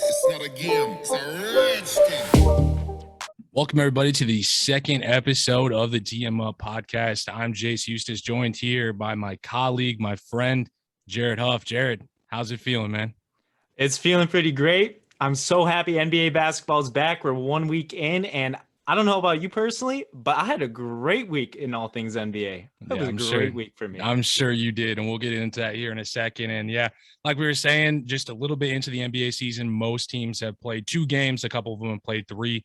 It's not a game, it's a rich thing. Welcome, everybody, to the second episode of the DM Up podcast. I'm Jace Eustace, joined here by my colleague, my friend, Jared Huff. Jared, how's it feeling, man? It's feeling pretty great. I'm so happy NBA basketball is back. We're 1 week in, and I don't know about you personally, but I had a great week in all things NBA. That was a great week for me. I'm sure you did, and we'll get into that here in a second. And yeah, like we were saying, just a little bit into the NBA season, most teams have played 2 games. A couple of them have played 3.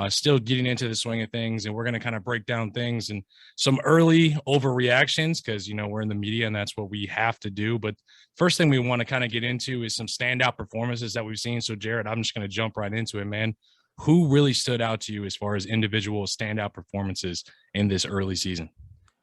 Still getting into the swing of things, and we're going to kind of break down things and some early overreactions because, you know, we're in the media and that's what we have to do. But first thing we want to kind of get into is some standout performances that we've seen. So, Jared, I'm just going to jump right into it, man. Who really stood out to you as far as individual standout performances in this early season?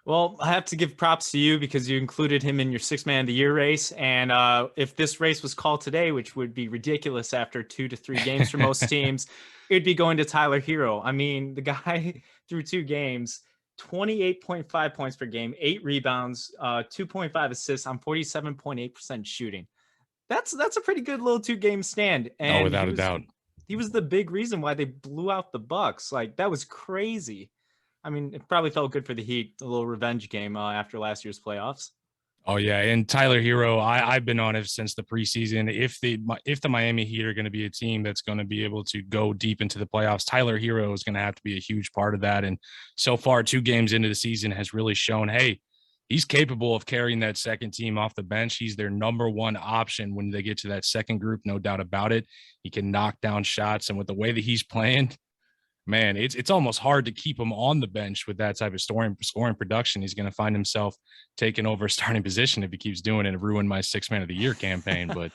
Well, I have to give props to you because you included him in your 6-man of the year race. And if this race was called today, which would be ridiculous after 2 to 3 games for most teams, it'd be going to Tyler Hero. I mean, the guy through 2 games, 28.5 points per game, 8 rebounds, 2.5 assists on 47.8% shooting. That's a pretty good little 2-game stand. And without a doubt. He was the big reason why they blew out the Bucks. Like, that was crazy. I mean, it probably felt good for the Heat, a little revenge game after last year's playoffs. Oh yeah, and Tyler Hero, I've been on it since the preseason. If the Miami Heat are going to be a team that's going to be able to go deep into the playoffs, Tyler Hero is going to have to be a huge part of that. And so far, 2 games into the season has really shown, hey, he's capable of carrying that second team off the bench. He's their number 1 option when they get to that second group, no doubt about it. He can knock down shots, and with the way that he's playing, man, it's almost hard to keep him on the bench with that type of scoring production. He's going to find himself taking over a starting position if he keeps doing it and ruin my 6-man of the year campaign. But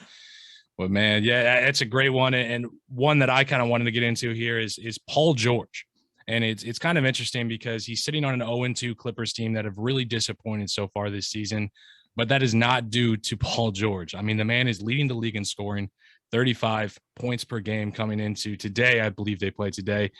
man, yeah, it's a great one. And one that I kind of wanted to get into here is Paul George. And it's kind of interesting because he's sitting on an 0-2 Clippers team that have really disappointed so far this season, but that is not due to Paul George. I mean, the man is leading the league in scoring, 35 points per game coming into today. I believe they play today.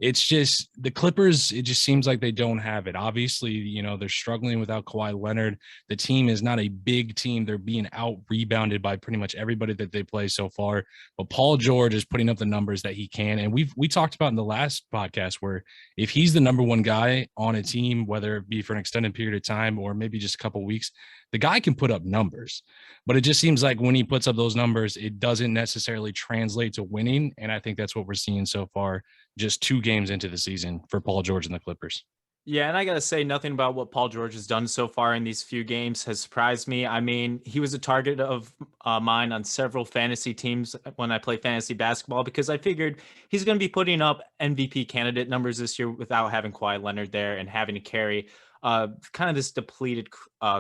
It's just the Clippers, it just seems like they don't have it. Obviously, you know, they're struggling without Kawhi Leonard. The team is not a big team. They're being out-rebounded by pretty much everybody that they play so far. But Paul George is putting up the numbers that he can. And we talked about in the last podcast where if he's the number 1 guy on a team, whether it be for an extended period of time or maybe just a couple weeks, the guy can put up numbers. But it just seems like when he puts up those numbers, it doesn't necessarily translate to winning. And I think that's what we're seeing so far, just 2 games into the season for Paul George and the Clippers. Yeah, and I got to say, nothing about what Paul George has done so far in these few games has surprised me. I mean, he was a target of mine on several fantasy teams when I play fantasy basketball because I figured he's going to be putting up MVP candidate numbers this year without having Kawhi Leonard there and having to carry kind of this depleted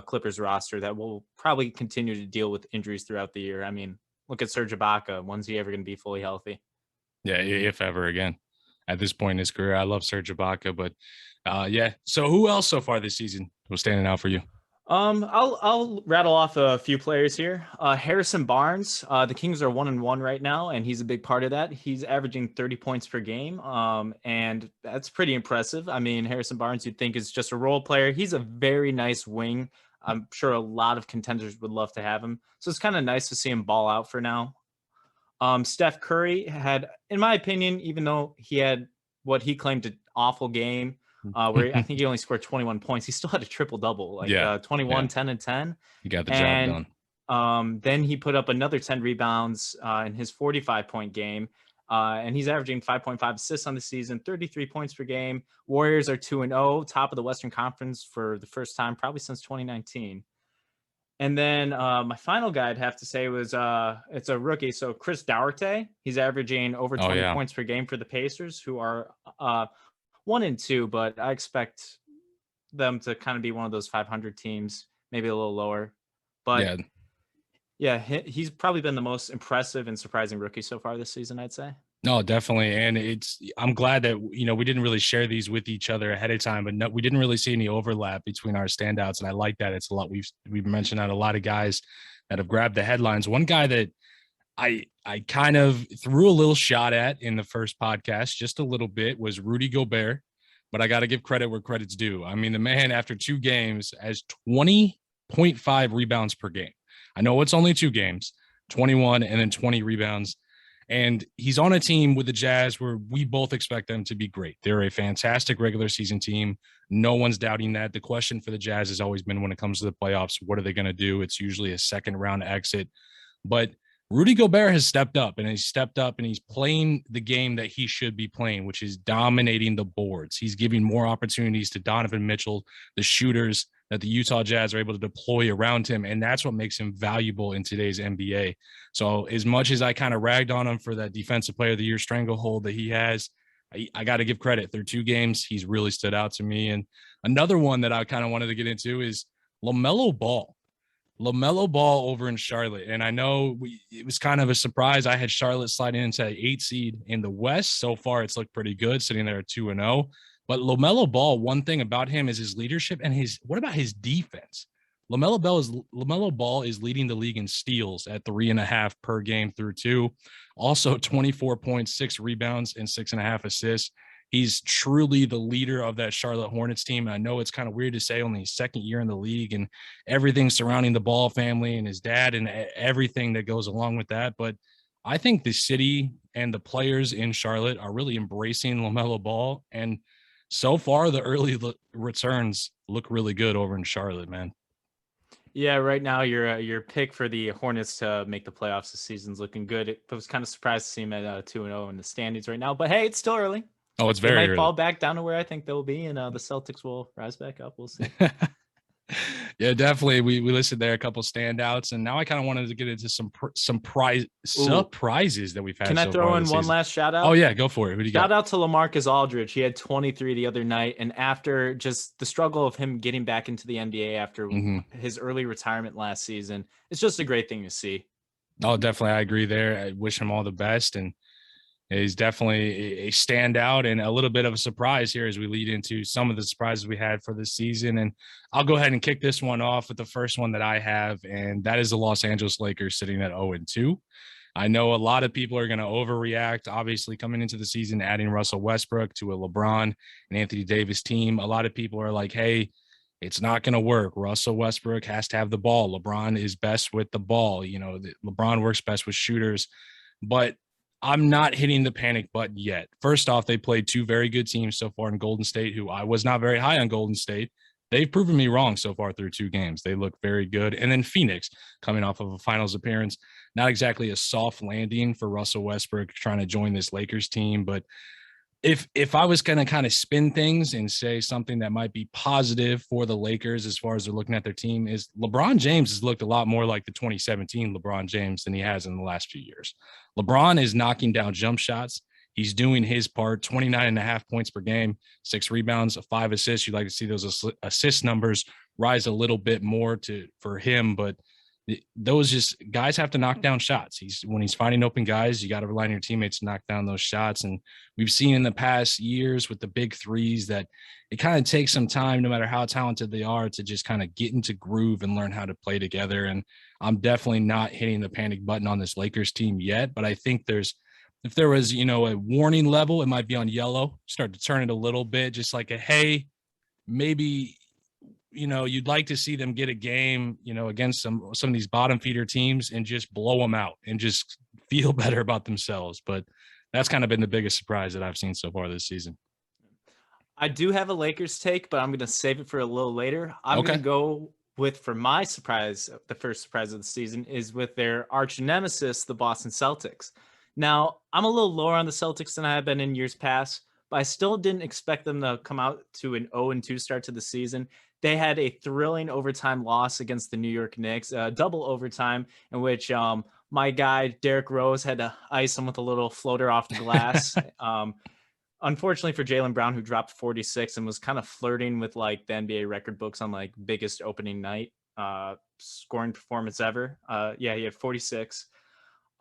Clippers roster that will probably continue to deal with injuries throughout the year. I mean, look at Serge Ibaka. When's he ever going to be fully healthy? Yeah, if ever again. At this point in his career, I love Serge Ibaka, but yeah. So who else so far this season was standing out for you? I'll rattle off a few players here. Harrison Barnes. The Kings are 1-1 right now, and he's a big part of that. He's averaging 30 points per game, and that's pretty impressive. I mean, Harrison Barnes, you'd think is just a role player. He's a very nice wing. I'm sure a lot of contenders would love to have him. So it's kind of nice to see him ball out for now. Steph Curry had, in my opinion, even though he had what he claimed an awful game, where I think he only scored 21 points, he still had a triple-double, 21, 10, and 10. He got the job done. Then he put up another 10 rebounds in his 45-point game, and he's averaging 5.5 assists on the season, 33 points per game. Warriors are 2-0, top of the Western Conference for the first time probably since 2019. And then my final guy I'd have to say was it's a rookie. So Chris Duarte, he's averaging over 20 points per game for the Pacers, who are 1-2, but I expect them to kind of be one of those 500 teams, maybe a little lower. But yeah, he's probably been the most impressive and surprising rookie so far this season, I'd say. No, definitely. And I'm glad that, you know, we didn't really share these with each other ahead of time, but no, we didn't really see any overlap between our standouts. And I like that. It's a lot. We've mentioned that a lot of guys that have grabbed the headlines. One guy that I kind of threw a little shot at in the first podcast, just a little bit, was Rudy Gobert, but I got to give credit where credit's due. I mean, the man after 2 games has 20.5 rebounds per game. I know it's only 2 games, 21, and then 20 rebounds. And he's on a team with the Jazz where we both expect them to be great. They're a fantastic regular season team. No one's doubting that. The question for the Jazz has always been when it comes to the playoffs, what are they going to do? It's usually a second round exit. But Rudy Gobert has stepped up and he's playing the game that he should be playing, which is dominating the boards. He's giving more opportunities to Donovan Mitchell, the shooters that the Utah Jazz are able to deploy around him. And that's what makes him valuable in today's NBA. So as much as I kind of ragged on him for that defensive player of the year stranglehold that he has, I got to give credit. Through 2 games, he's really stood out to me. And another one that I kind of wanted to get into is LaMelo Ball. LaMelo Ball over in Charlotte. And I know it was kind of a surprise. I had Charlotte sliding into 8 seed in the West. So far, it's looked pretty good, sitting there at 2-0. But LaMelo Ball, one thing about him is his leadership and what about his defense? LaMelo Ball is leading the league in steals at 3.5 per game through 2. Also 24 points, 6 rebounds, and 6.5 assists. He's truly the leader of that Charlotte Hornets team. And I know it's kind of weird to say, only his second year in the league and everything surrounding the Ball family and his dad and everything that goes along with that. But I think the city and the players in Charlotte are really embracing LaMelo Ball. And so far, the early returns look really good over in Charlotte, man. Yeah, right now your pick for the Hornets to make the playoffs this season's looking good. I was kind of surprised to see them at 2-0 in the standings right now, but hey, it's still early. Oh, it's They very might early. fall back down to where I think they'll be, and the Celtics will rise back up. We'll see. Yeah, definitely. We listed there a couple standouts, and now I kind of wanted to get into some surprises that we've had. Can I throw in one last shout out? Oh yeah, go for it. Who do you got? Shout out to LaMarcus Aldridge. He had 23 the other night, and after just the struggle of him getting back into the NBA after his early retirement last season, it's just a great thing to see. Oh, definitely. I agree there. I wish him all the best, and he's definitely a standout and a little bit of a surprise here as we lead into some of the surprises we had for this season. And I'll go ahead and kick this one off with the first one that I have, and that is the Los Angeles Lakers sitting at 0-2. I know a lot of people are going to overreact, obviously, coming into the season, adding Russell Westbrook to a LeBron and Anthony Davis team. A lot of people are like, hey, it's not going to work. Russell Westbrook has to have the ball. LeBron is best with the ball. You know, LeBron works best with shooters. But I'm not hitting the panic button yet. First off, they played 2 very good teams so far in Golden State, who I was not very high on Golden State. They've proven me wrong so far through 2 games. They look very good. And then Phoenix, coming off of a finals appearance, not exactly a soft landing for Russell Westbrook trying to join this Lakers team. But if I was going to kind of spin things and say something that might be positive for the Lakers as far as they're looking at their team, is LeBron James has looked a lot more like the 2017 LeBron James than he has in the last few years. LeBron is knocking down jump shots. He's doing his part, 29.5 points per game, 6 rebounds, 5 assists. You'd like to see those assist numbers rise a little bit more for him, but those just guys have to knock down shots. When he's finding open guys, you got to rely on your teammates to knock down those shots. And we've seen in the past years with the big threes that it kind of takes some time, no matter how talented they are, to just kind of get into groove and learn how to play together. And I'm definitely not hitting the panic button on this Lakers team yet, but I think if there was, a warning level, it might be on yellow. Start to turn it a little bit, just like hey, maybe you'd like to see them get a game, against some of these bottom feeder teams and just blow them out and just feel better about themselves. But that's kind of been the biggest surprise that I've seen so far this season. I do have a Lakers take, but I'm going to save it for a little later. I'm going to go for my surprise. The first surprise of the season is with their arch nemesis, the Boston Celtics. Now, I'm a little lower on the Celtics than I have been in years past, but I still didn't expect them to come out to an 0-2 start to the season. They had a thrilling overtime loss against the New York Knicks, double overtime, in which my guy, Derrick Rose, had to ice him with a little floater off the glass. Unfortunately for Jaylen Brown, who dropped 46 and was kind of flirting with the NBA record books on biggest opening night scoring performance ever. He had 46.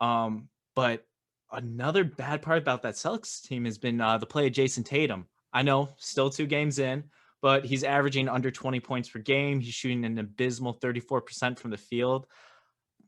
But another bad part about that Celtics team has been the play of Jason Tatum. I know, still 2 games in, but he's averaging under 20 points per game. He's shooting an abysmal 34% from the field.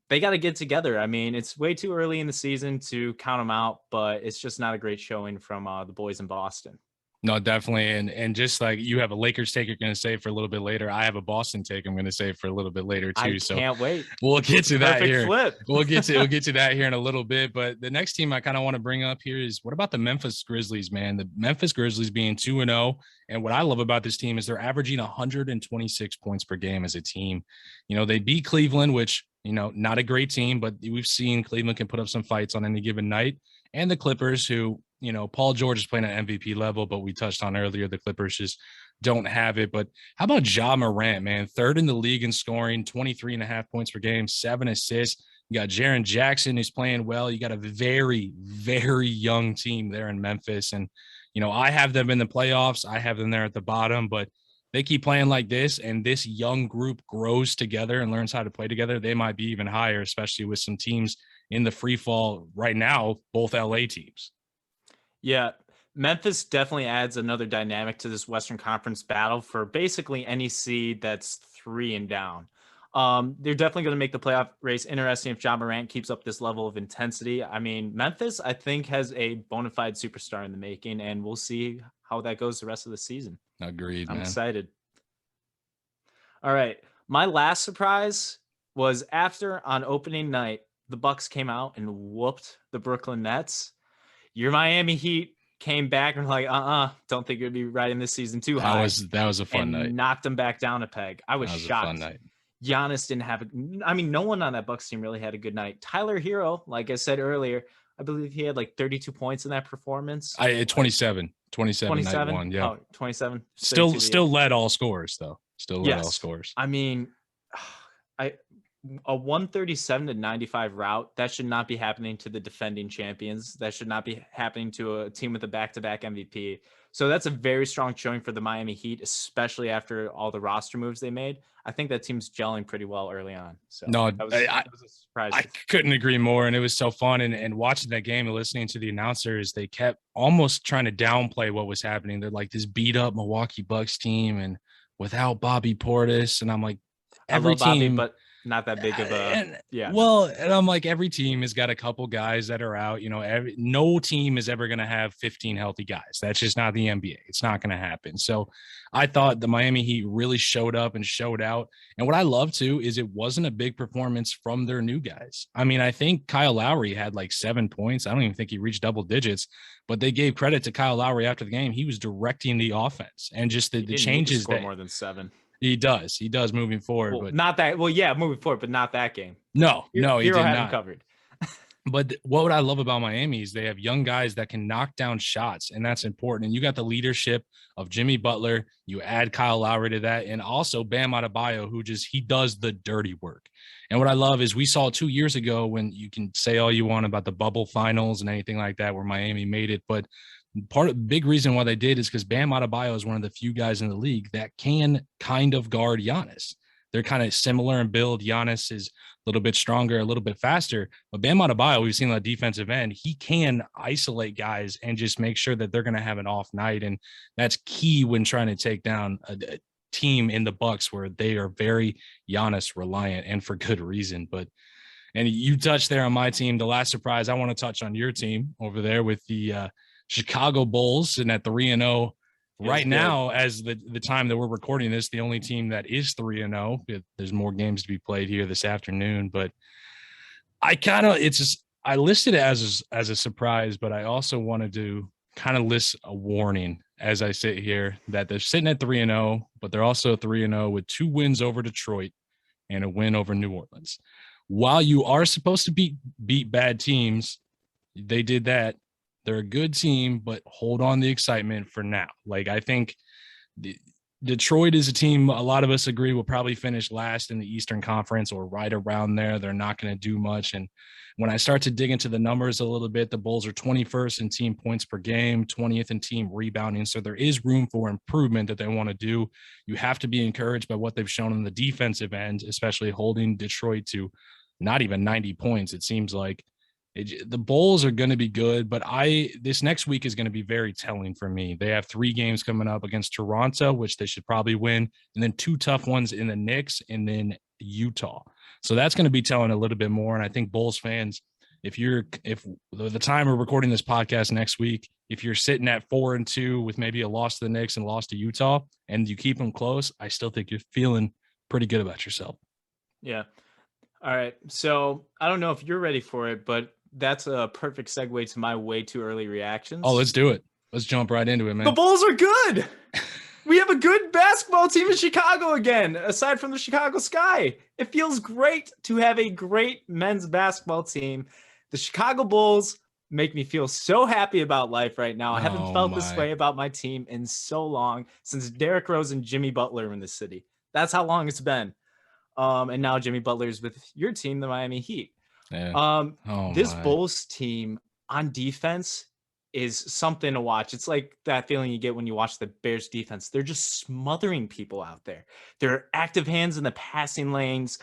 They got to get together. I mean, it's way too early in the season to count them out, but it's just not a great showing from the boys in Boston. No, definitely. And just like you have a Lakers take you're going to save for a little bit later, I have a Boston take I'm going to save for a little bit later I too. So can't wait. we'll get to that Perfect here. flip. We'll get to that here in a little bit. But the next team I kind of want to bring up here is, what about the Memphis Grizzlies, man? The Memphis Grizzlies being 2-0. And what I love about this team is they're averaging 126 points per game as a team. You know, they beat Cleveland, which, you know, not a great team, but we've seen Cleveland can put up some fights on any given night. And the Clippers, who, you know, Paul George is playing at MVP level, but we touched on earlier, the Clippers just don't have it. But how about Ja Morant, man? Third in the league in scoring, 23.5 points per game, 7 assists. You got Jaren Jackson, who's playing well. You got a very, very young team there in Memphis. And, you know, I have them in the playoffs. I have them there at the bottom, but they keep playing like this, and this young group grows together and learns how to play together, they might be even higher, especially with some teams in the free fall right now, both LA teams. Yeah, Memphis definitely adds another dynamic to this Western Conference battle for basically any seed that's 3 and down. They're definitely going to make the playoff race interesting if Ja Morant keeps up this level of intensity. I mean, Memphis, I think, has a bona fide superstar in the making, and we'll see how that goes the rest of the season. Agreed, I'm man. excited. All right. My last surprise was after on opening night, the Bucks came out and whooped the Brooklyn Nets. Your Miami Heat came back and like, don't think it would be riding this season too high. That was a fun night. Knocked them back down a peg. I was shocked. A fun night. Giannis didn't have it. I mean, no one on that Bucks team really had a good night. Tyler Hero, like I said earlier, I believe he had like 32 points in that performance. 27 night one. Yeah. Oh, 27. Still led all scores though. Still led all scores. I mean, a 137-95 route, that should not be happening to the defending champions. That should not be happening to a team with a back-to-back MVP. So that's a very strong showing for the Miami Heat, especially after all the roster moves they made. I think that team's gelling pretty well early on. So no, that was a surprise. I couldn't agree more. And it was so fun. And watching that game and listening to the announcers, they kept almost trying to downplay what was happening. They're like this beat up Milwaukee Bucks team and without Bobby Portis. And I'm like, every team, but not that big of a Well, and I'm like, every team has got a couple guys that are out. You know, no team is ever going to have 15 healthy guys. That's just not the NBA. It's not going to happen. So I thought the Miami Heat really showed up and showed out. And what I love too is it wasn't a big performance from their new guys. I mean, I think Kyle Lowry had like 7 points. I don't even think he reached double digits, but they gave credit to Kyle Lowry after the game. He was directing the offense and just the changes that more than 7. He does moving forward, but not that. Well, yeah, moving forward, but not that game. No, he did not. Covered. But what I love about Miami is they have young guys that can knock down shots, and that's important. And you got the leadership of Jimmy Butler. You add Kyle Lowry to that, and also Bam Adebayo, who he does the dirty work. And what I love is we saw 2 years ago, when you can say all you want about the bubble finals and anything like that, where Miami made it, but big reason why they did is because Bam Adebayo is one of the few guys in the league that can kind of guard Giannis. They're kind of similar in build. Giannis is a little bit stronger, a little bit faster, but Bam Adebayo, we've seen on the defensive end, he can isolate guys and just make sure that they're going to have an off night. And that's key when trying to take down a team in the Bucks where they are very Giannis reliant, and for good reason. And you touched there on my team. The last surprise, I want to touch on your team over there with the Chicago Bulls, and at 3-0 right now, as the time that we're recording this, the only team that is 3-0. There's more games to be played here this afternoon, but I listed it as a surprise, but I also wanted to kind of list a warning as I sit here that they're sitting at 3-0, but they're also 3-0 with 2 wins over Detroit and a win over New Orleans. While you are supposed to beat bad teams, they did that. They're a good team, but hold on the excitement for now. Like, I think Detroit is a team a lot of us agree will probably finish last in the Eastern Conference or right around there. They're not going to do much. And when I start to dig into the numbers a little bit, the Bulls are 21st in team points per game, 20th in team rebounding. So there is room for improvement that they want to do. You have to be encouraged by what they've shown on the defensive end, especially holding Detroit to not even 90 points, it seems like. The Bulls are going to be good, but this next week is going to be very telling for me. They have 3 games coming up against Toronto, which they should probably win, and then 2 tough ones in the Knicks and then Utah. So that's going to be telling a little bit more. And I think Bulls fans, if the time we're recording this podcast next week, if you're sitting at 4-2 with maybe a loss to the Knicks and a loss to Utah, and you keep them close, I still think you're feeling pretty good about yourself. Yeah. All right. So I don't know if you're ready for it, but that's a perfect segue to my way too early reactions. Oh, let's do it. Let's jump right into it, man. The Bulls are good. We have a good basketball team in Chicago again, aside from the Chicago Sky. It feels great to have a great men's basketball team. The Chicago Bulls make me feel so happy about life right now. I haven't felt this way about my team in so long, since Derrick Rose and Jimmy Butler were in the city. That's how long it's been. And now Jimmy Butler's with your team, the Miami Heat. Yeah. This Bulls team on defense is something to watch. It's like that feeling you get when you watch the Bears defense. They're just smothering people out there. There are active hands in the passing lanes.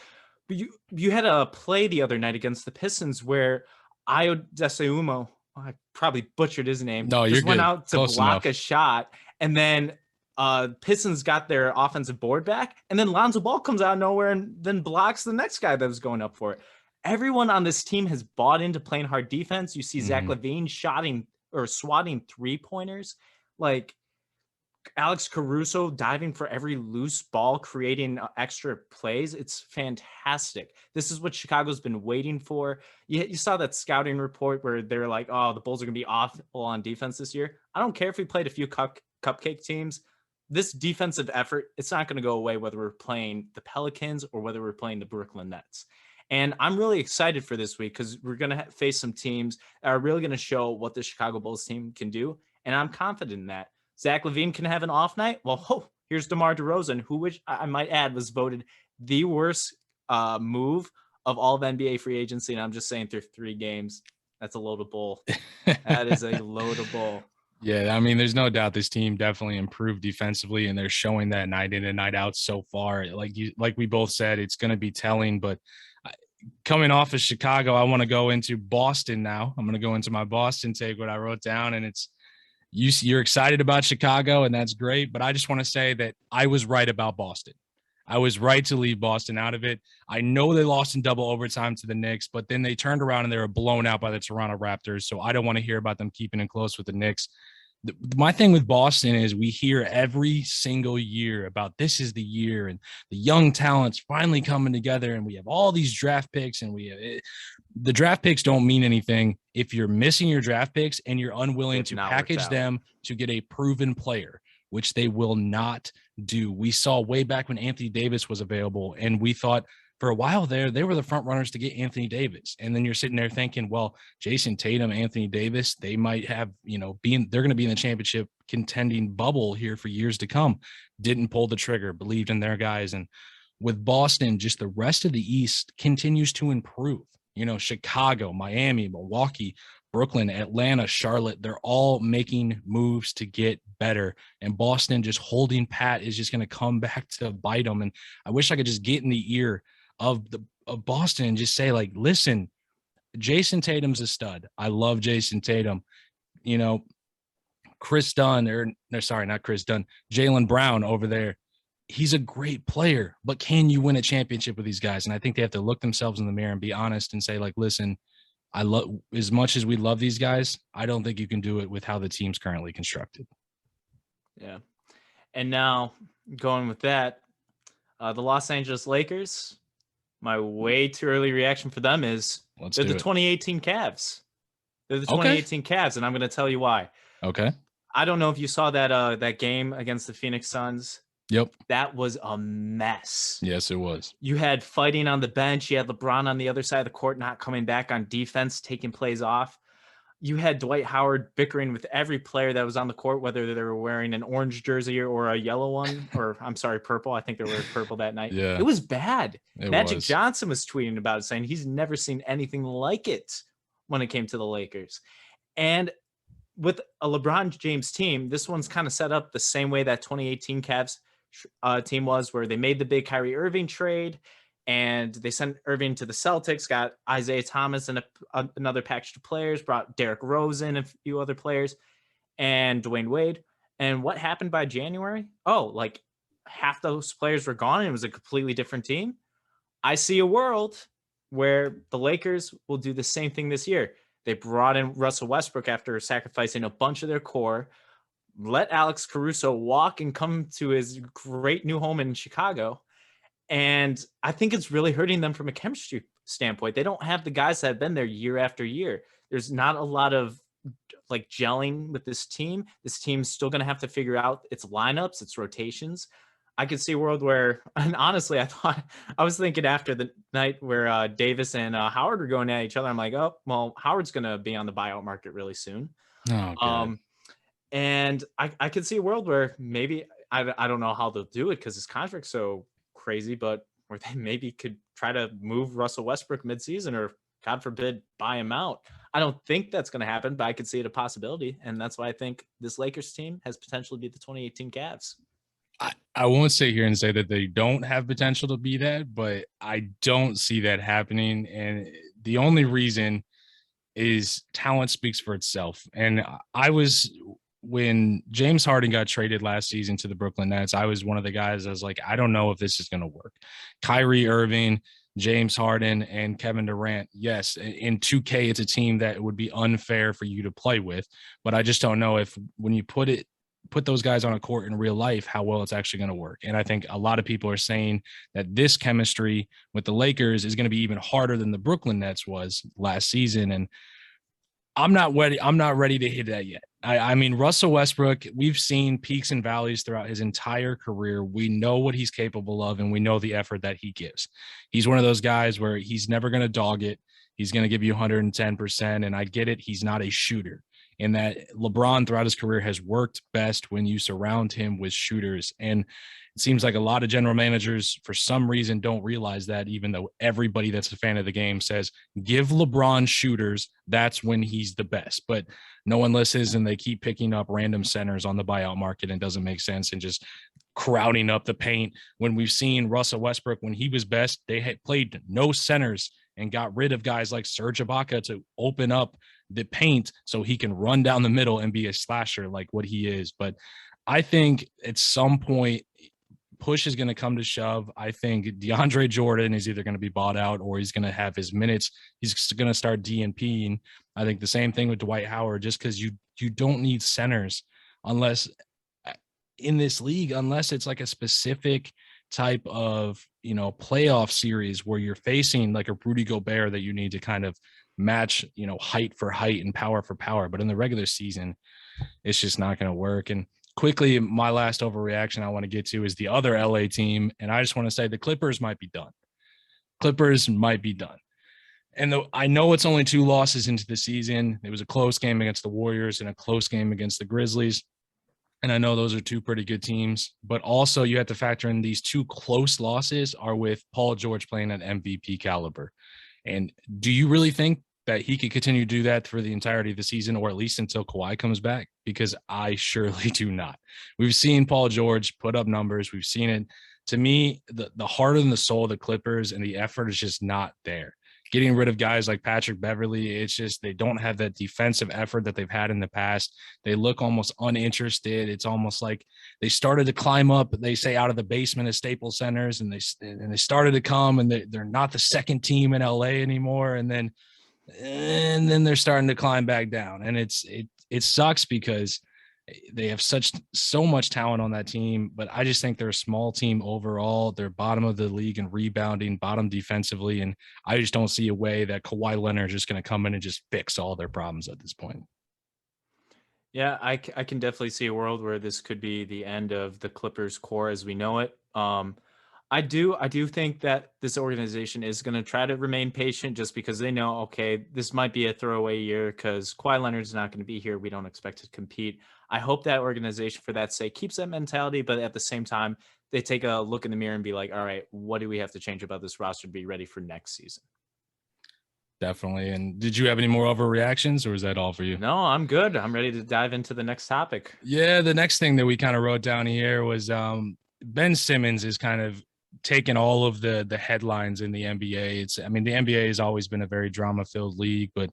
But you had a play the other night against the Pistons where Ayo Dosunmu, I probably butchered his name, just went out to block a shot, and then Pistons got their offensive board back, and then Lonzo Ball comes out of nowhere and then blocks the next guy that was going up for it. Everyone on this team has bought into playing hard defense. You see Zach LaVine swatting 3-pointers, like Alex Caruso diving for every loose ball, creating extra plays. It's fantastic. This is what Chicago's been waiting for. You saw that scouting report where they're like, oh, the Bulls are going to be awful on defense this year. I don't care if we played a few cupcake teams. This defensive effort, it's not going to go away whether we're playing the Pelicans or whether we're playing the Brooklyn Nets. And I'm really excited for this week because we're going to face some teams that are really going to show what the Chicago Bulls team can do. And I'm confident in that. Zach LaVine can have an off night. Well, here's DeMar DeRozan, which I might add was voted the worst move of all of NBA free agency. And I'm just saying through 3 games, that's a load of bull. That is a load of bull. Yeah, I mean, there's no doubt this team definitely improved defensively, and they're showing that night in and night out so far. Like we both said, it's going to be telling. But coming off of Chicago, I want to go into Boston now. I'm going to go into my Boston take, what I wrote down, and it's you're excited about Chicago, and that's great. But I just want to say that I was right about Boston. I was right to leave Boston out of it. I know they lost in double overtime to the Knicks, but then they turned around and they were blown out by the Toronto Raptors. So I don't want to hear about them keeping it close with the Knicks. My thing with Boston is we hear every single year about this is the year and the young talents finally coming together, and we have all these draft picks, and the draft picks don't mean anything if you're missing your draft picks and you're unwilling to package them to get a proven player, which they will not do. We saw way back when Anthony Davis was available, and we thought for a while there, they were the front runners to get Anthony Davis. And then you're sitting there thinking, well, Jason Tatum, Anthony Davis, they might have, they're going to be in the championship contending bubble here for years to come. Didn't pull the trigger, believed in their guys. And with Boston, just the rest of the East continues to improve. Chicago, Miami, Milwaukee, Brooklyn, Atlanta, Charlotte, they're all making moves to get better. And Boston just holding pat is just going to come back to bite them. And I wish I could just get in the ear of Boston and just say, like, listen, Jason Tatum's a stud. I love Jason Tatum. Chris Dunn, not Chris Dunn, Jaylen Brown over there. He's a great player, but can you win a championship with these guys? And I think they have to look themselves in the mirror and be honest and say, like, listen, I love, as much as we love these guys, I don't think you can do it with how the team's currently constructed. Yeah. And now going with that, the Los Angeles Lakers, my way too early reaction for them is they're the 2018 Cavs. They're the 2018 Cavs, and I'm going to tell you why. Okay. I don't know if you saw that game against the Phoenix Suns. Yep. That was a mess. Yes, it was. You had fighting on the bench. You had LeBron on the other side of the court not coming back on defense, taking plays off. You had Dwight Howard bickering with every player that was on the court, whether they were wearing an orange jersey or a yellow one, or I'm sorry, purple. I think they were purple that night. Yeah. It was bad. Magic Johnson was tweeting about it, saying he's never seen anything like it when it came to the Lakers. And with a LeBron James team, this one's kind of set up the same way that 2018 Cavs team was, where they made the big Kyrie Irving trade and they sent Irving to the Celtics, got Isaiah Thomas and another package of players, brought Derrick Rose in, a few other players, and Dwayne Wade. And what happened by January? Oh, like half those players were gone and it was a completely different team. I see a world where the Lakers will do the same thing this year. They brought in Russell Westbrook after sacrificing a bunch of their core, let Alex Caruso walk and come to his great new home in Chicago. And I think it's really hurting them from a chemistry standpoint. They don't have the guys that have been there year after year. There's not a lot of like gelling with this team. This team's still going to have to figure out its lineups, its rotations. I could see a world where, and honestly, I was thinking after the night where Davis and Howard were going at each other, I'm like, oh, well, Howard's going to be on the buyout market really soon. Oh, God. And I could see a world where maybe, I don't know how they'll do it because his contract's so crazy, but where they maybe could try to move Russell Westbrook midseason or, God forbid, buy him out. I don't think that's going to happen, but I could see it a possibility. And that's why I think this Lakers team has potential to be the 2018 Cavs. I won't sit here and say that they don't have potential to be that, but I don't see that happening. And the only reason is talent speaks for itself. And when James Harden got traded last season to the Brooklyn Nets, I was one of the guys I was like, I don't know if this is going to work. Kyrie Irving, James Harden, and Kevin Durant. Yes, in 2K, it's a team that would be unfair for you to play with, but I just don't know if when you put those guys on a court in real life, how well it's actually going to work. And I think a lot of people are saying that this chemistry with the Lakers is going to be even harder than the Brooklyn Nets was last season. And I'm not ready to hit that yet. I mean, Russell Westbrook, we've seen peaks and valleys throughout his entire career. We know what he's capable of, and we know the effort that he gives. He's one of those guys where he's never going to dog it. He's going to give you 110%, and I get it. He's not a shooter. And that LeBron throughout his career has worked best when you surround him with shooters. And it seems like a lot of general managers, for some reason, don't realize that, even though everybody that's a fan of the game says, give LeBron shooters, that's when he's the best. But no one listens, and they keep picking up random centers on the buyout market, and it doesn't make sense, and just crowding up the paint. When we've seen Russell Westbrook, when he was best, they had played no centers and got rid of guys like Serge Ibaka to open up the paint so he can run down the middle and be a slasher like what he is. But I think at some point, push is going to come to shove. I think DeAndre Jordan is either going to be bought out or he's going to have his minutes. He's going to start DNPing. I think the same thing with Dwight Howard, just because you don't need centers unless in this league, unless it's like a specific type of, playoff series where you're facing like a Rudy Gobert that you need to kind of match, height for height and power for power. But in the regular season, it's just not going to work. And quickly, my last overreaction I want to get to is the other LA team. And I just want to say the Clippers might be done. And I know it's only 2 losses into the season. It was a close game against the Warriors and a close game against the Grizzlies. And I know those are 2 pretty good teams, but also you have to factor in these 2 close losses are with Paul George playing at MVP caliber. And do you really think that he could continue to do that for the entirety of the season, or at least until Kawhi comes back? Because I surely do not. We've seen Paul George put up numbers. We've seen it. To me, the heart and the soul of the Clippers and the effort is just not there. Getting rid of guys like Patrick Beverly, it's just they don't have that defensive effort that they've had in the past. They look almost uninterested. It's almost like they started to climb up, they say, out of the basement of Staples Centers, and they started to come, and they're not the second team in LA anymore. And then they're starting to climb back down. And it sucks because they have so much talent on that team, but I just think they're a small team overall. They're bottom of the league in rebounding, bottom defensively, and I just don't see a way that Kawhi Leonard is just going to come in and just fix all their problems at this point. Yeah, I can definitely see a world where this could be the end of the Clippers core as we know it. I do think that this organization is going to try to remain patient just because they know, okay, this might be a throwaway year because Kawhi Leonard's not going to be here. We don't expect to compete. I hope that organization, for that sake, keeps that mentality, but at the same time, they take a look in the mirror and be like, all right, what do we have to change about this roster to be ready for next season? Definitely. And did you have any more overreactions, or is that all for you? No, I'm good. I'm ready to dive into the next topic. Yeah, the next thing that we kind of wrote down here was Ben Simmons is kind of taken all of the headlines in the NBA. I mean, the NBA has always been a very drama-filled league, but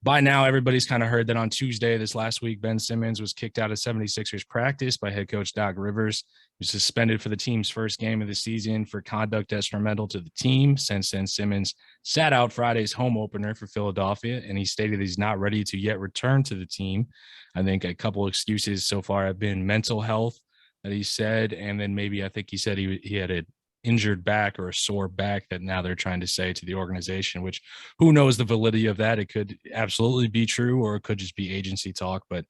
by now everybody's kind of heard that on Tuesday this last week, Ben Simmons was kicked out of 76ers practice by head coach Doc Rivers. He was suspended for the team's first game of the season for conduct detrimental to the team. Since then, Simmons sat out Friday's home opener for Philadelphia, and he stated he's not ready to yet return to the team. I think a couple excuses so far have been mental health that he said, and then maybe I think he said he had a injured back or a sore back that now they're trying to say to the organization, which who knows the validity of that. It could absolutely be true, or it could just be agency talk. But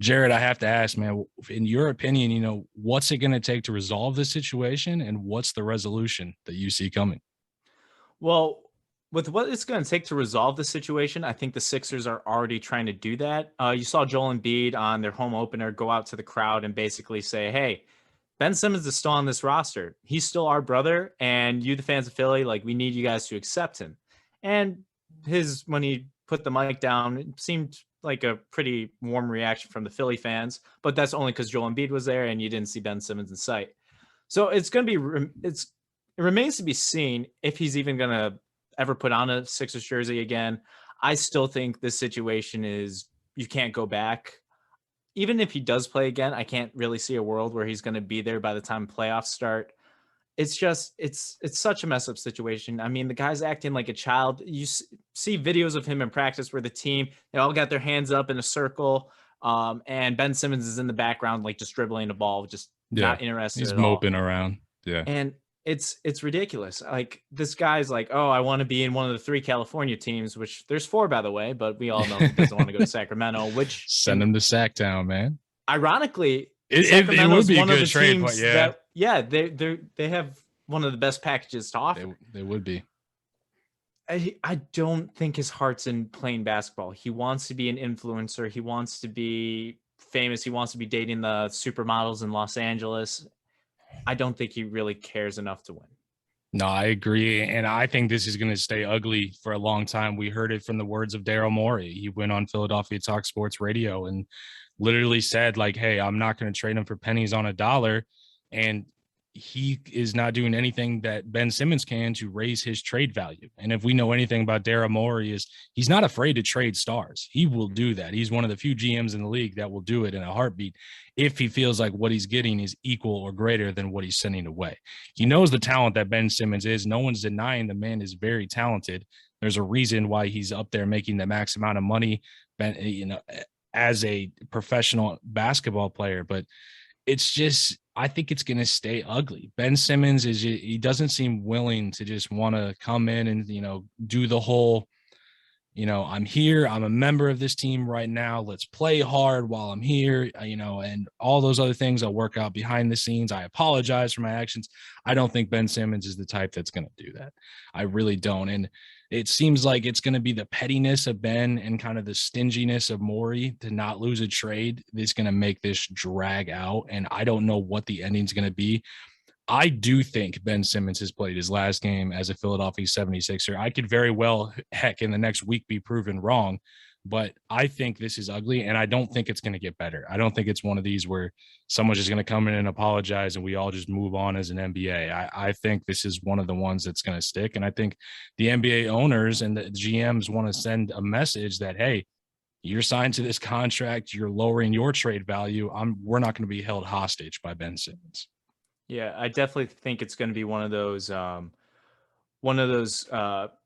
Jared, I have to ask, man, in your opinion, what's it going to take to resolve this situation, and what's the resolution that you see coming? Well, with what it's going to take to resolve the situation, I think the Sixers are already trying to do that. You saw Joel Embiid on their home opener go out to the crowd and basically say, hey, Ben Simmons is still on this roster. He's still our brother, and you, the fans of Philly, like, we need you guys to accept him. And when he put the mic down, it seemed like a pretty warm reaction from the Philly fans, but that's only because Joel Embiid was there and you didn't see Ben Simmons in sight. So it's going to be, it remains to be seen if he's even going to ever put on a Sixers jersey again. I still think this situation is, you can't go back. Even if he does play again, I can't really see a world where he's going to be there by the time playoffs start. It's just, it's such a mess up situation. I mean, the guy's acting like a child. You see videos of him in practice where the team, they all got their hands up in a circle. And Ben Simmons is in the background, like just dribbling the ball, just not interested. He's at moping all. around. Yeah. And it's ridiculous. Like, this guy's like, oh, I want to be in one of the 3 California teams, which there's 4, by the way, but we all know he doesn't want to go to Sacramento, which send him to Sacktown, man. Ironically, it would be a good trade, but they have one of the best packages to offer. They would be. I don't think his heart's in playing basketball. He wants to be an influencer. He wants to be famous. He wants to be dating the supermodels in Los Angeles. I don't think he really cares enough to win. No, I agree. And I think this is going to stay ugly for a long time. We heard it from the words of Daryl Morey. He went on Philadelphia Talk Sports Radio and literally said, like, hey, I'm not going to trade him for pennies on a dollar. And he is not doing anything that Ben Simmons can to raise his trade value. And if we know anything about Daryl Morey, is he's not afraid to trade stars. He will do that. He's one of the few GMs in the league that will do it in a heartbeat if he feels like what he's getting is equal or greater than what he's sending away. He knows the talent that Ben Simmons is. No one's denying the man is very talented. There's a reason why he's up there making the max amount of money, as a professional basketball player. But it's just, I think it's going to stay ugly. Ben Simmons he doesn't seem willing to just want to come in and, do the whole, I'm here, I'm a member of this team right now. Let's play hard while I'm here, and all those other things I'll work out behind the scenes. I apologize for my actions. I don't think Ben Simmons is the type that's going to do that. I really don't. And it seems like it's going to be the pettiness of Ben and kind of the stinginess of Morey to not lose a trade that's going to make this drag out. And I don't know what the ending's going to be. I do think Ben Simmons has played his last game as a Philadelphia 76er. I could very well, in the next week be proven wrong, but I think this is ugly, and I don't think it's going to get better. I don't think it's one of these where someone's just going to come in and apologize and we all just move on as an NBA. I think this is one of the ones that's going to stick, and I think the NBA owners and the GMs want to send a message that, hey, you're signed to this contract, you're lowering your trade value. We're not going to be held hostage by Ben Simmons. Yeah, I definitely think it's going to be one of those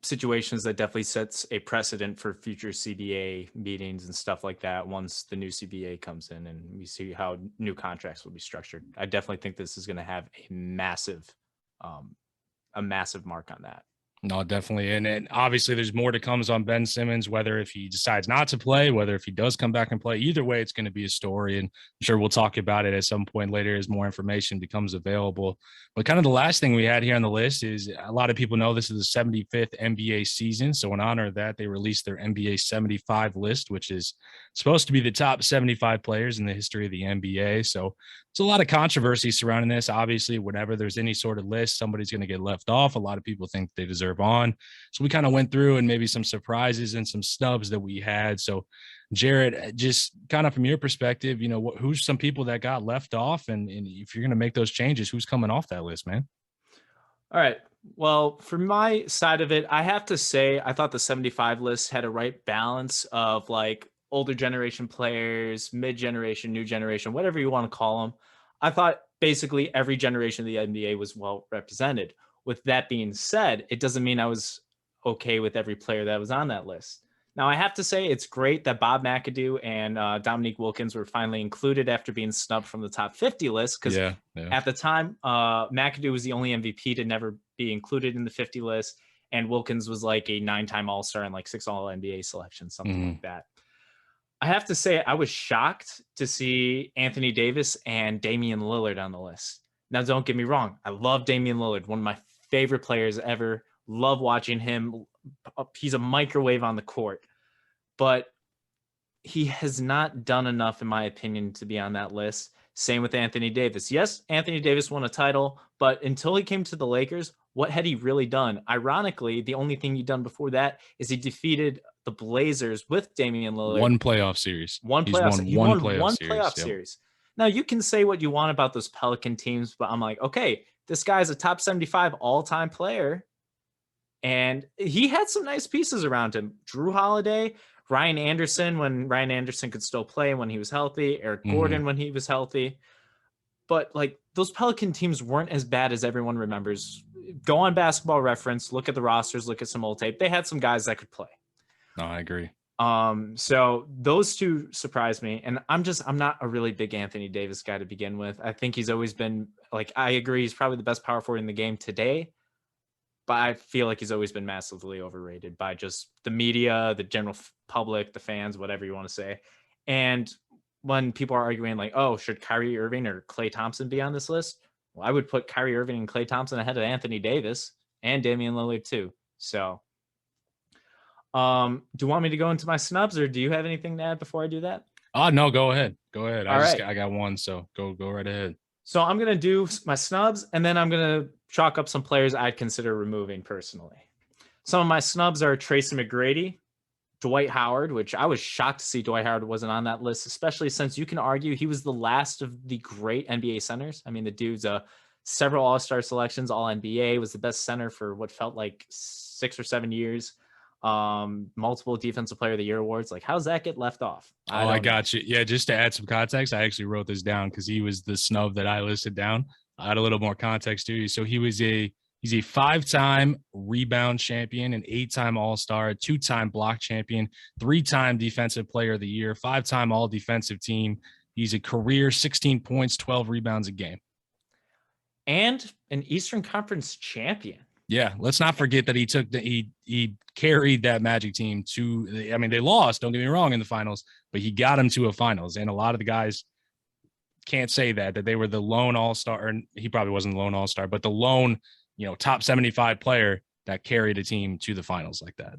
situations that definitely sets a precedent for future CBA meetings and stuff like that once the new CBA comes in and we see how new contracts will be structured. I definitely think this is going to have a massive mark on that. No, definitely. And obviously there's more to come on Ben Simmons, whether if he decides not to play, whether if he does come back and play. Either way, it's going to be a story. And I'm sure we'll talk about it at some point later as more information becomes available. But kind of the last thing we had here on the list is a lot of people know this is the 75th NBA season. So in honor of that, they released their NBA 75 list, which is supposed to be the top 75 players in the history of the NBA. So there's a lot of controversy surrounding this. Obviously, whenever there's any sort of list, somebody's going to get left off. A lot of people think they deserve on. So we kind of went through and maybe some surprises and some snubs that we had. So Jared, just kind of from your perspective, who's some people that got left off, and if you're going to make those changes, who's coming off that list, man? All right. Well, for my side of it, I have to say I thought the 75 list had a right balance of like older generation players, mid generation, new generation, whatever you want to call them. I thought basically every generation of the NBA was well represented. With that being said, it doesn't mean I was okay with every player that was on that list. Now, I have to say it's great that Bob McAdoo and Dominique Wilkins were finally included after being snubbed from the top 50 list because Yeah, yeah. at the time, McAdoo was the only MVP to never be included in the 50 list, and Wilkins was like a 9-time All-Star and like 6 All-NBA selections, something Mhm. like that. I have to say, I was shocked to see Anthony Davis and Damian Lillard on the list. Now, don't get me wrong. I love Damian Lillard, one of my favorite players ever. Love watching him. He's a microwave on the court, but he has not done enough, in my opinion, to be on that list. Same with Anthony Davis. Yes, Anthony Davis won a title, but until he came to the Lakers, what had he really done? Ironically, the only thing he'd done before that is he defeated the Blazers with Damian Lillard. One playoff series. One He's playoff. won He one won playoff one series. playoff Yep. series. Now you can say what you want about those Pelican teams, but I'm like, okay, this guy's a top 75 all-time player, and he had some nice pieces around him. Drew Holiday, Ryan Anderson when Ryan Anderson could still play when he was healthy, Eric Mhm. Gordon when he was healthy. But like those Pelican teams weren't as bad as everyone remembers. Go on Basketball Reference, look at the rosters, look at some old tape. They had some guys that could play. No, I agree. So those two surprised me, and I'm not a really big Anthony Davis guy to begin with. I think he's always been like, I agree, he's probably the best power forward in the game today, but I feel like he's always been massively overrated by just the media, the general public, the fans, whatever you want to say. And when people are arguing like, oh, should Kyrie Irving or Klay Thompson be on this list? Well, I would put Kyrie Irving and Klay Thompson ahead of Anthony Davis and Damian Lillard too. So do you want me to go into my snubs, or do you have anything to add before I do that? Oh no, go ahead. Go ahead. All right. I got one, so go right ahead. So I'm going to do my snubs, and then I'm going to chalk up some players I'd consider removing personally. Some of my snubs are Tracy McGrady, Dwight Howard, which I was shocked to see Dwight Howard wasn't on that list, especially since you can argue he was the last of the great NBA centers. I mean, the dude's several All-Star selections, All-NBA, was the best center for what felt like 6 or 7 years. Multiple Defensive Player of the Year awards. Like, how's that get left off? I got you. Yeah, just to add some context, I actually wrote this down because he was the snub that I listed down. I had a little more context to you. So he's a 5-time rebound champion, an 8-time All-Star, 2-time block champion, 3-time Defensive Player of the Year, 5-time All-Defensive Team. He's a career 16 points, 12 rebounds a game. And an Eastern Conference champion. Yeah, let's not forget that he carried that Magic team to. I mean, they lost. Don't get me wrong in the finals, but he got them to a finals. And a lot of the guys can't say that they were the lone All-Star. Or he probably wasn't the lone All-Star, but the lone, top 75 player that carried a team to the finals like that.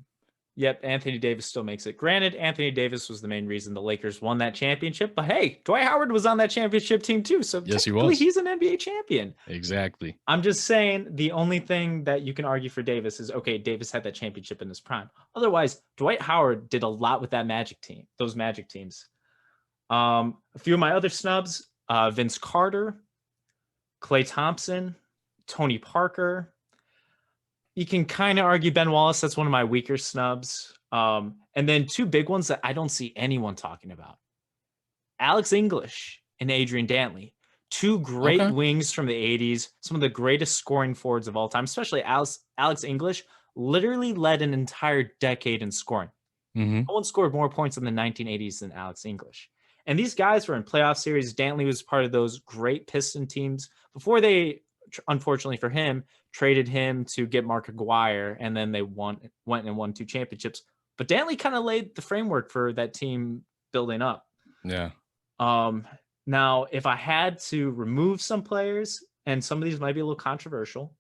Yep, Anthony Davis still makes it. Granted, Anthony Davis was the main reason the Lakers won that championship, but hey, Dwight Howard was on that championship team too, so yes, he was. He's an NBA champion. Exactly. I'm just saying the only thing that you can argue for Davis is, okay, Davis had that championship in his prime. Otherwise, Dwight Howard did a lot with that Magic team, those Magic teams. A few of my other snubs, Vince Carter, Klay Thompson, Tony Parker. You can kind of argue Ben Wallace. That's one of my weaker snubs. And then two big ones that I don't see anyone talking about. Alex English and Adrian Dantley. Two great wings from the 80s. Some of the greatest scoring forwards of all time, especially Alex English, literally led an entire decade in scoring. Mm-hmm. No one scored more points in the 1980s than Alex English. And these guys were in playoff series. Dantley was part of those great Piston teams before they, unfortunately for him, traded him to get Mark Aguirre, and then they went and won 2 championships. But Dantley kind of laid the framework for that team building up. Yeah. Now, if I had to remove some players, and some of these might be a little controversial,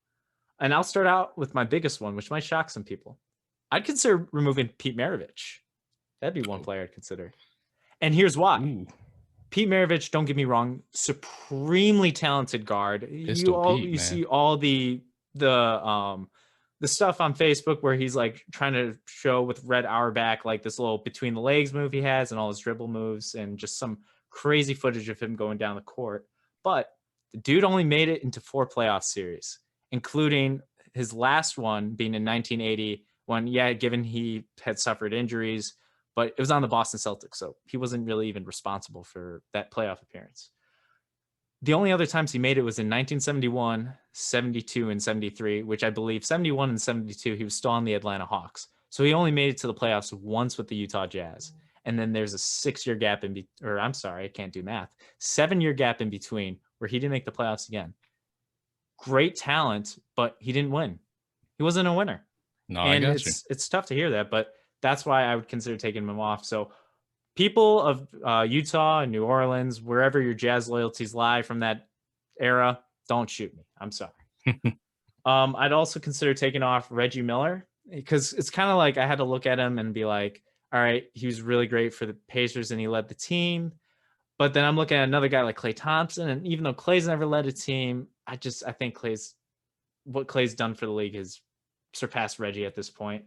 and I'll start out with my biggest one, which might shock some people. I'd consider removing Pete Maravich. That'd be one player I'd consider. And here's why. Ooh. Pete Maravich, don't get me wrong, supremely talented guard. You see all the stuff on Facebook where he's like trying to show with Red Auerbach like this little between the legs move he has and all his dribble moves and just some crazy footage of him going down the court. But the dude only made it into 4 playoff series. including his last one being in 1980 when, given he had suffered injuries, but it was on the Boston Celtics, so he wasn't really even responsible for that playoff appearance. The only other times he made it was in 1971, 72, and 73, which I believe 71 and 72, he was still on the Atlanta Hawks. So he only made it to the playoffs once with the Utah Jazz. And then there's a 6-year gap I can't do math. 7-year gap in between where he didn't make the playoffs again. Great talent, but he didn't win. He wasn't a winner. No, and I got you. It's tough to hear that, but that's why I would consider taking him off. So people of Utah and New Orleans, wherever your Jazz loyalties lie from that era, don't shoot me. I'm sorry. I'd also consider taking off Reggie Miller because it's kind of like I had to look at him and be like, all right, he was really great for the Pacers and he led the team. But then I'm looking at another guy like Klay Thompson. And even though Klay's never led a team, I think what Klay's done for the league has surpassed Reggie at this point.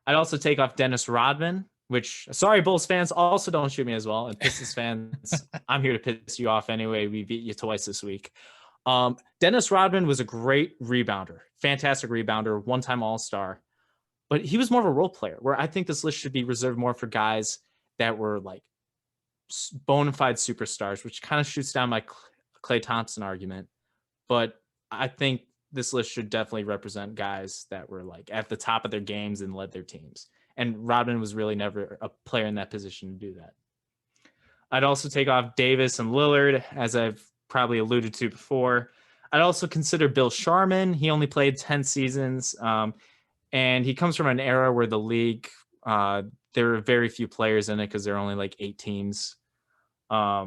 I'd also take off Dennis Rodman, which, sorry, Bulls fans, also don't shoot me as well. And Pistons fans, I'm here to piss you off anyway. We beat you twice this week. Dennis Rodman was a great rebounder, fantastic rebounder, one-time All-Star. But he was more of a role player, where I think this list should be reserved more for guys that were like bona fide superstars, which kind of shoots down my Klay Thompson argument. But I think this list should definitely represent guys that were like at the top of their games and led their teams. And Rodman was really never a player in that position to do that. I'd also take off Davis and Lillard, as I've probably alluded to before. I'd also consider Bill Sharman. He only played 10 seasons. And he comes from an era where the league, there are very few players in it because there are only like 8 teams. I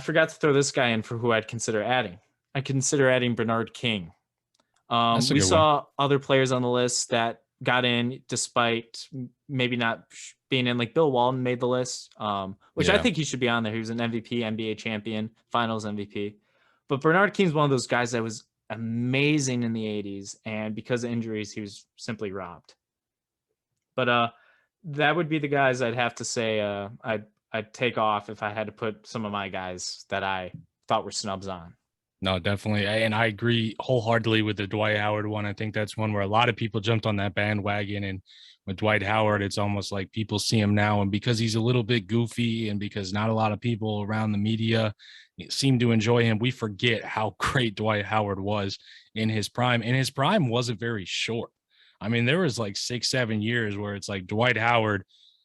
forgot to throw this guy in for who I'd consider adding. I consider adding Bernard King. We saw other players on the list that got in despite maybe not being in, like Bill Walton made the list, which I think he should be on there. He was an MVP, NBA champion, finals MVP. But Bernard King's one of those guys that was amazing in the 80s, and because of injuries, he was simply robbed. But that would be the guys I'd have to say I'd take off if I had to put some of my guys that I thought were snubs on. No, definitely. And I agree wholeheartedly with the Dwight Howard one. I think that's one where a lot of people jumped on that bandwagon. And with Dwight Howard, it's almost like people see him now. And because he's a little bit goofy and because not a lot of people around the media seem to enjoy him, we forget how great Dwight Howard was in his prime. And his prime wasn't very short. I mean, there was like 6-7 years where it's like Dwight Howard,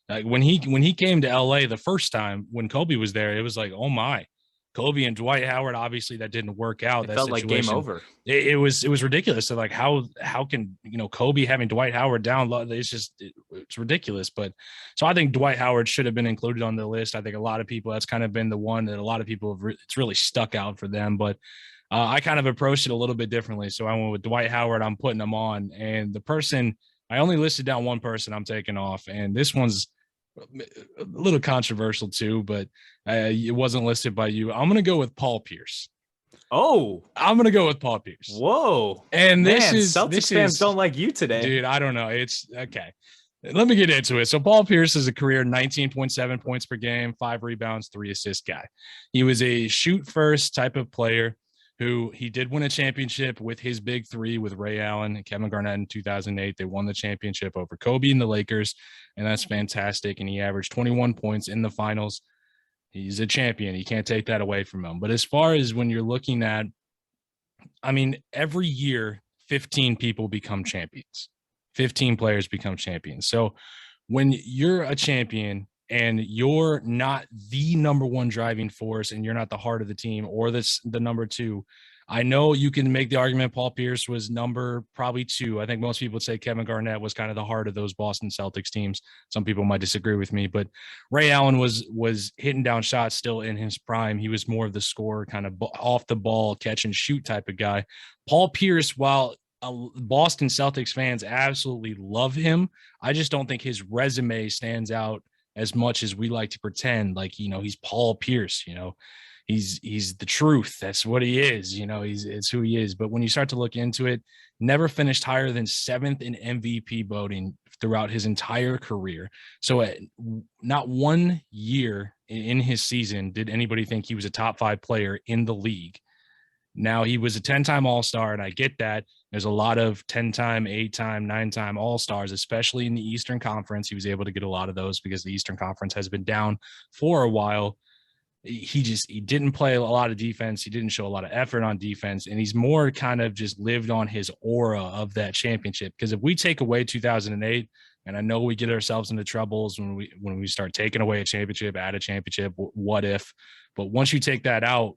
like when he came to LA the first time when Kobe was there, it was like, oh my. Kobe and Dwight Howard, obviously that didn't work out. It that felt situation. like game over. It was ridiculous. So like how can Kobe having Dwight Howard down? It's ridiculous. But so I think Dwight Howard should have been included on the list. I think a lot of people, that's kind of been the one that a lot of people have it's really stuck out for them. But I kind of approached it a little bit differently. So I went with Dwight Howard. I'm putting him on, and the person I only listed down one person I'm taking off, and this one's a little controversial too, but it wasn't listed by you. I'm going to go with Paul Pierce. Oh, I'm going to go with Paul Pierce. Whoa. And Celtics fans don't like you today. Dude, I don't know. It's okay. Let me get into it. So Paul Pierce is a career 19.7 points per game, 5 rebounds, 3 assists guy. He was a shoot first type of player who he did win a championship with his big 3 with Ray Allen and Kevin Garnett in 2008. They won the championship over Kobe and the Lakers, and that's fantastic. And he averaged 21 points in the finals. He's a champion. You can't take that away from him. But as far as when you're looking at, I mean, every year, 15 people become champions. 15 players become champions. So when you're a champion and you're not the number one driving force and you're not the heart of the team or the number 2, I know you can make the argument Paul Pierce was number probably 2. I think most people would say Kevin Garnett was kind of the heart of those Boston Celtics teams. Some people might disagree with me, but Ray Allen was hitting down shots still in his prime. He was more of the scorer, kind of off the ball, catch and shoot type of guy. Paul Pierce, while Boston Celtics fans absolutely love him, I just don't think his resume stands out as much as we like to pretend. Like, he's Paul Pierce, he's the truth. That's what he is. It's who he is. But when you start to look into it, never finished higher than 7th in MVP voting throughout his entire career. So not one year in his season did anybody think he was a top 5 player in the league. Now, he was a 10-time All-Star, and I get that. There's a lot of 10-time, 8-time, 9-time All-Stars, especially in the Eastern Conference. He was able to get a lot of those because the Eastern Conference has been down for a while. He didn't play a lot of defense. He didn't show a lot of effort on defense, and he's more kind of just lived on his aura of that championship. Because if we take away 2008, and I know we get ourselves into troubles when we start taking away a championship, add a championship, what if? But once you take that out,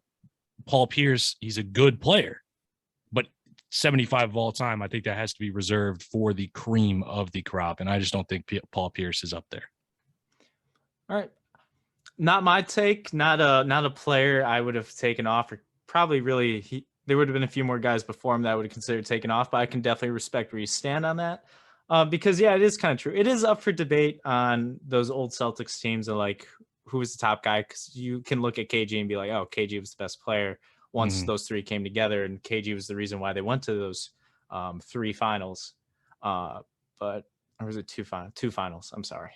Paul Pierce, he's a good player, but 75 of all time, I think that has to be reserved for the cream of the crop. And I just don't think Paul Pierce is up there. All right. Not my take, not a player I would have taken off, or probably really there would have been a few more guys before him that I would have considered taking off, but I can definitely respect where you stand on that. Because yeah, it is kind of true. It is up for debate on those old Celtics teams and like who was the top guy, because you can look at KG and be like, oh, KG was the best player once those three came together, and KG was the reason why they went to those 3 finals. But or was it 2 finals? I'm sorry.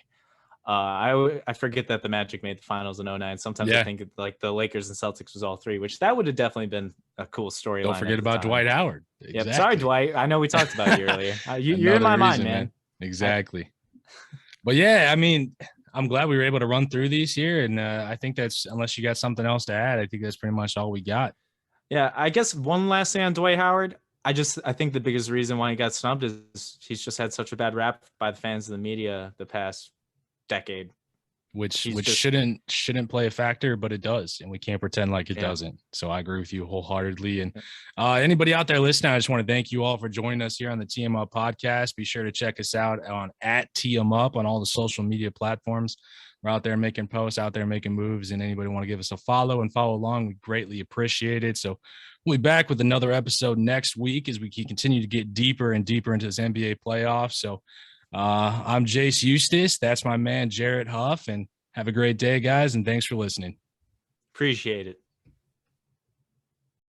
I forget that the Magic made the finals in 2009. Sometimes I think like the Lakers and Celtics was all 3, which that would have definitely been a cool storyline. Don't forget about Dwight Howard. Exactly. Yep. Sorry, Dwight. I know we talked about you earlier. You're in my mind, man. Exactly. But yeah, I mean, I'm glad we were able to run through these here. And I think that's, unless you got something else to add, I think that's pretty much all we got. Yeah, I guess one last thing on Dwight Howard. I think the biggest reason why he got snubbed is he's just had such a bad rap by the fans of the media the past decade, which shouldn't play a factor, but it does, and we can't pretend like it doesn't. So I agree with you wholeheartedly. And anybody out there listening, I just want to thank you all for joining us here on the TM Up podcast. Be sure to check us out on @TM Up on all the social media platforms. We're out there making posts, out there making moves, and anybody want to give us a follow and follow along, we greatly appreciate it. So we'll be back with another episode next week as we continue to get deeper and deeper into this NBA playoffs. So I'm Jace Eustace. That's my man, Jarrett Huff. And have a great day, guys. And thanks for listening. Appreciate it.